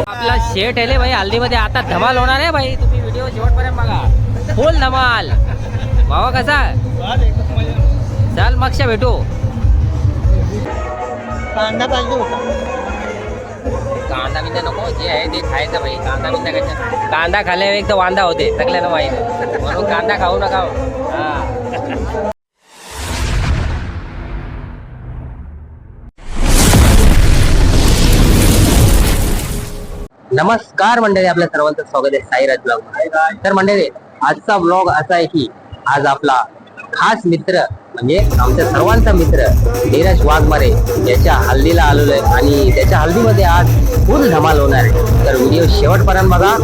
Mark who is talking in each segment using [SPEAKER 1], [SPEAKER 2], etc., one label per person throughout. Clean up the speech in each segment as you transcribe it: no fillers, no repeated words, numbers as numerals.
[SPEAKER 1] आपला शेट आहे भाई हल्दीमध्ये आता धमाल होणार आहे भाई. तुम्ही व्हिडिओ शेवटपर्यंत बघा. फुल धमाल. भावा कसा चल मक्षा भेटू.
[SPEAKER 2] कांदा पाहिजे
[SPEAKER 1] कांदा बिंदा नको, जे आहे ते खायचं भाई. कांदा बिंदा खायचं. कांदा खाल्ल्यावर एक तर वांदा होते सगळ्यांना माहिती, म्हणून कांदा खाऊ नका. हा नमस्कार मंडळी, आपल्या सर्वांचं स्वागत आहे साईराज ब्लॉग. तर मंडळी आजचा ब्लॉग असा आहे की आज आपला खास मित्र म्हणजे आमच्या सर्वांचा मित्र नीरज वाघमारे याच्या हल्दीला आलेलो आहे आणि त्याच्या हल्दीमध्ये आज फुल धमाल होणार आहे. तर व्हिडिओ शेवटपर्यंत बघा.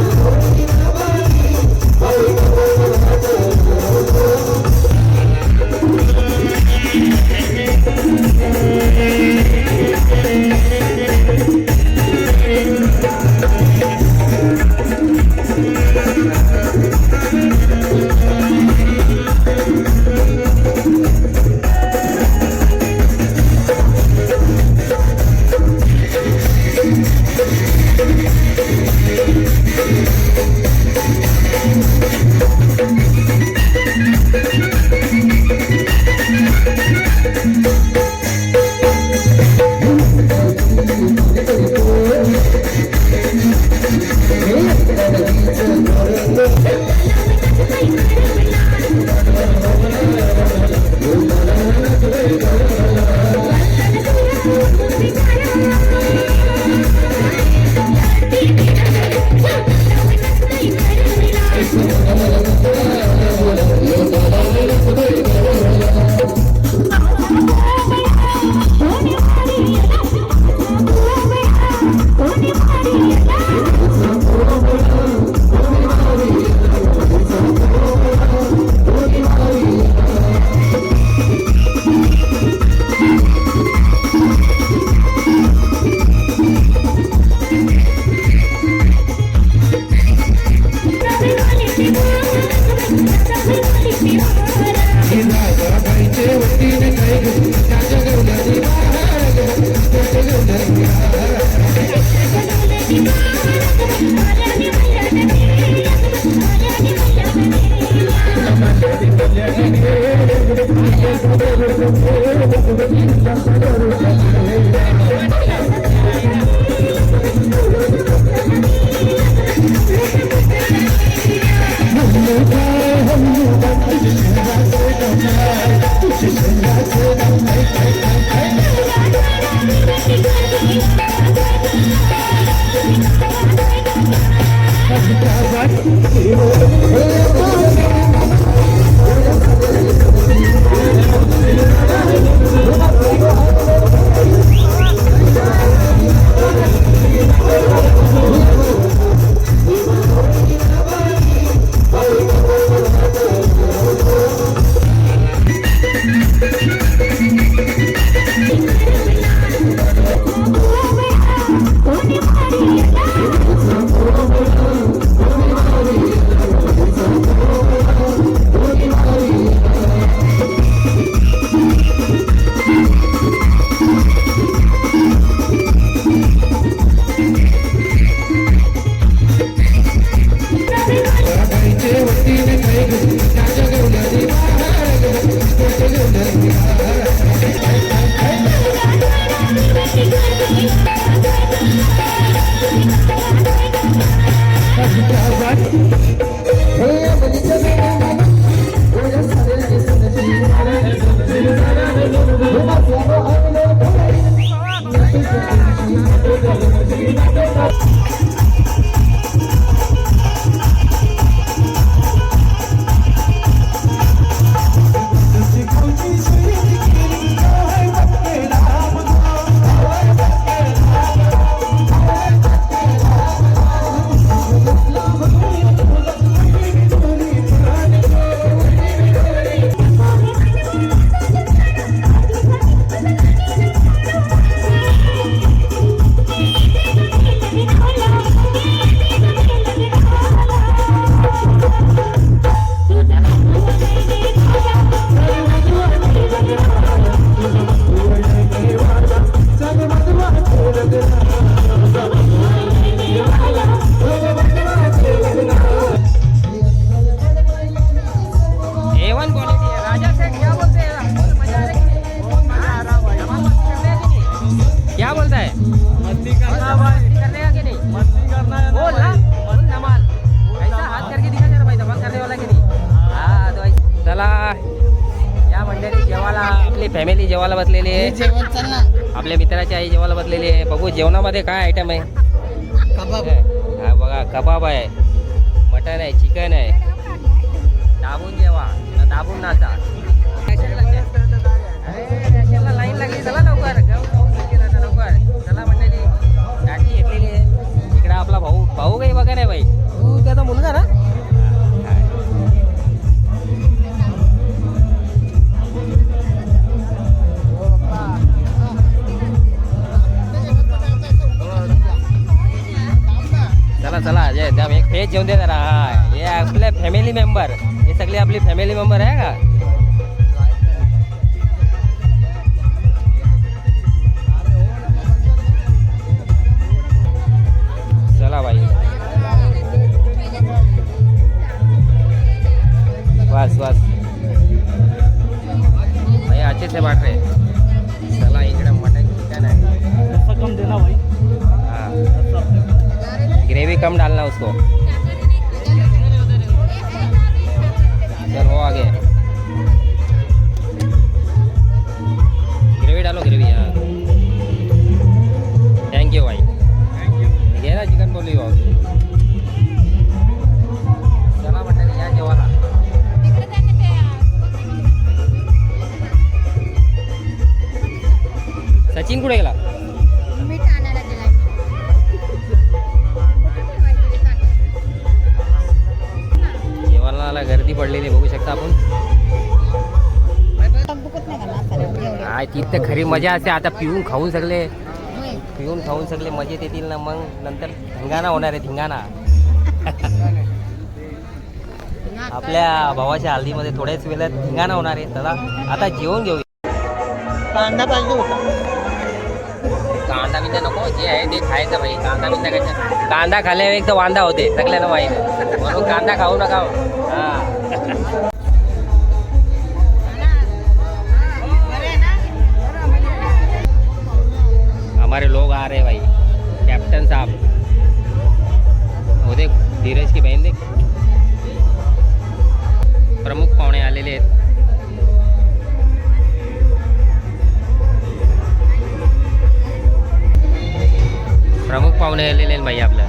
[SPEAKER 1] A1 क्वालिटी है। राजा सेठ क्या बोलते हैं? मजा आ रहा है कि नहीं? धमाल मस्ती कर रहे हैं कि नहीं? क्या बोलता है? मस्ती करना भाई, करने का कि नहीं? मस्ती करना है बोल ना, बोल धमाल ऐसा हात करके दिखा जरा भाई, धमाल करने वाला की नाही? हा तो भाई चला या मंडळी जेवायला आपली फॅमिली जेवायला बसलेली आहे. आपल्या मित्राची आई जेवायला बसलेली आहे. बघू जेवणामध्ये काय आयटम आहे. हा बघा कबाब आहे, मटन आहे, चिकन आहे. दाबून जेवा ना दाबून नाचा. लाईन लागली चला लवकर लवकर चला मंडळी. गाठी घेतलेली आहे इकडे. आपला भाऊ भाऊ काही बघा नाही भाई, तू त्याचा मुलगा ना. चला चला जे एक फेज जेवून दे जरा. हा हे आपले फॅमिली मेंबर, हे सगळे आपली फॅमिली मेंबर आहे का. चला भाई बस बस भाई अच्छे से बांट रहे. चला इकडे मटन चिकन आहे. कम देना भाई. हाँ ग्रेवी कम डालना उसको. चल हो आगे ग्रेवी डालो ग्रेवी. हाँ थैंक यू भाई. घे ना चिकन बोली हो. चला मंडळी या जेवायला. सचिन कुठे गेला? जेवणाला गर्दी पडलेली बघू शकता आपण. हा तिथं खरी मजा असते. आता पिऊन खाऊन सगळे मजेत येतील ना. मग नंतर धिंगाणा होणार आहे, धिंगाणा. आपल्या भावाच्या हल्दीमध्ये थोड्याच वेळात धिंगाणा होणार आहे. चला आता जेवण घेऊया. कांदा पाहिजे होता. कांदा बिंदा नको, जे आहे ते खायचं भाई. कांदा बिंदा खायचं. कांदा खाल्ल्यावर एक तर वांदा होते सगळ्यांना माहिती, म्हणून कांदा खाऊ नका. हाँ हमारे लोग आ रहे भाई. कैप्टन साहब वो देख, धीरज की बहन देख. प्रमुख पाहुणे आलेले आहेत. प्रमुख पाहुणे आलेले आहेत भाई. आपल्या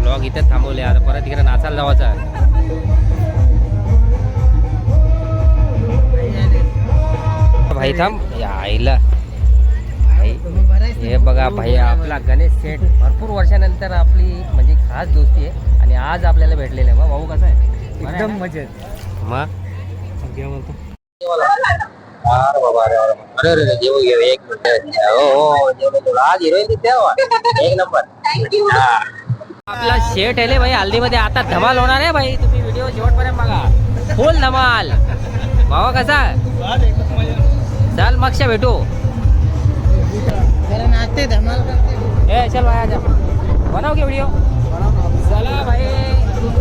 [SPEAKER 1] ब्लॉग इथं थांबवले. आता परत इकडे नाचायला जावाचा. भाई थांब या आईला. हे बघा भाई आपला गणेश सेठ भरपूर वर्षानंतर आपली म्हणजे खास दोस्ती आहे आणि आज आपल्याला भेटलेलं आहे. मग भाऊ कसा आहे? एकदम मजेत. मग बोलतो अरे जेव घेऊ एक मिनिट. हो आज हिरोईन दिसते एक नंबर. आपला शेठ आहे भाई हल्दीमध्ये. आता धमाल होणार आहे भाई. तुम्ही व्हिडिओ शेवटपर्यंत बघा. फुल धमाल. भावा कसा? चल मक्षा भेटू. नाचते धमाल करते. ए चल भाई आजा बनाव के व्हिडिओ. चला भाई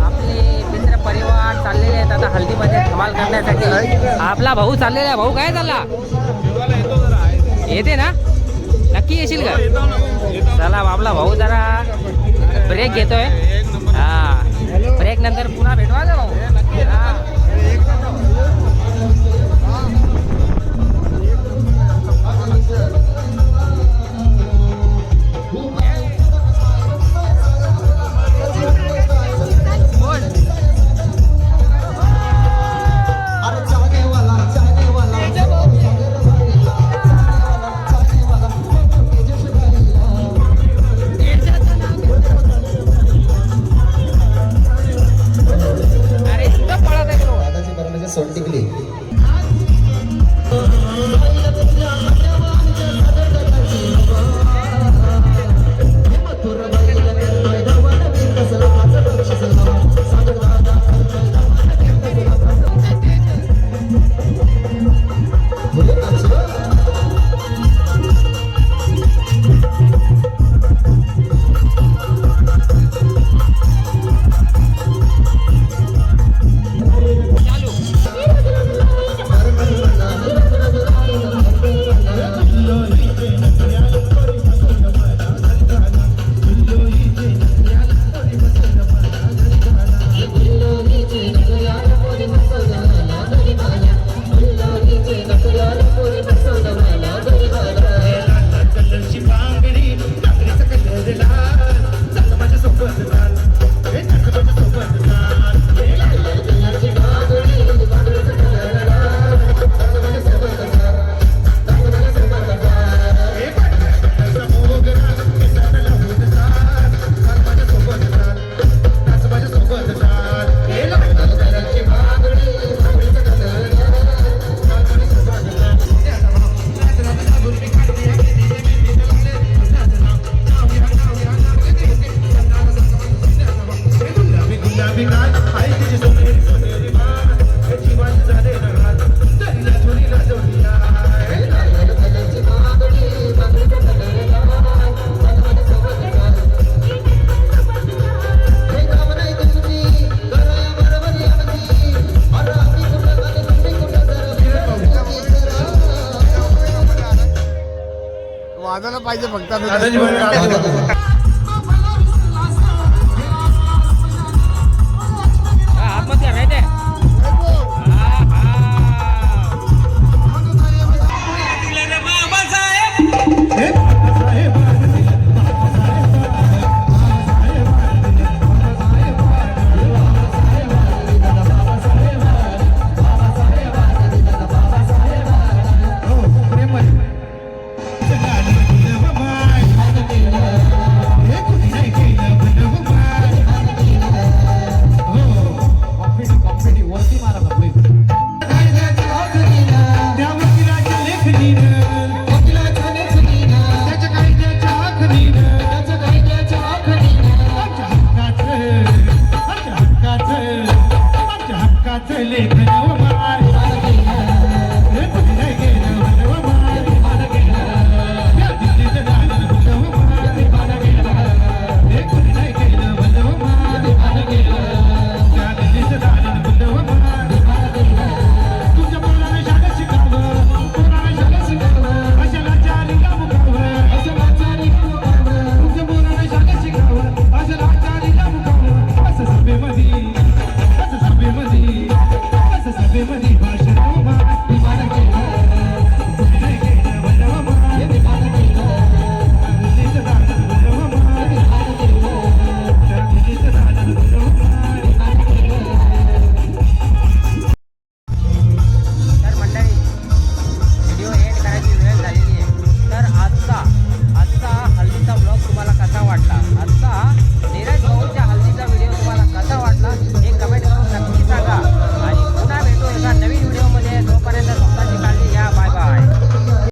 [SPEAKER 1] आपले मित्र परिवार चाललेले आहेत आता हल्दीमध्ये धमाल करण्यासाठी. आपला भाऊ चाललेला आहे. भाऊ काय चालला? येते ना? नक्की येशील का? चला आपला भाऊ जरा ब्रेक घेतोय. हा ब्रेक नंतर पुन्हा भेटवा का भाऊ.
[SPEAKER 2] सोड टिकली. दादाला पाहिजे फक्त आता. लेखन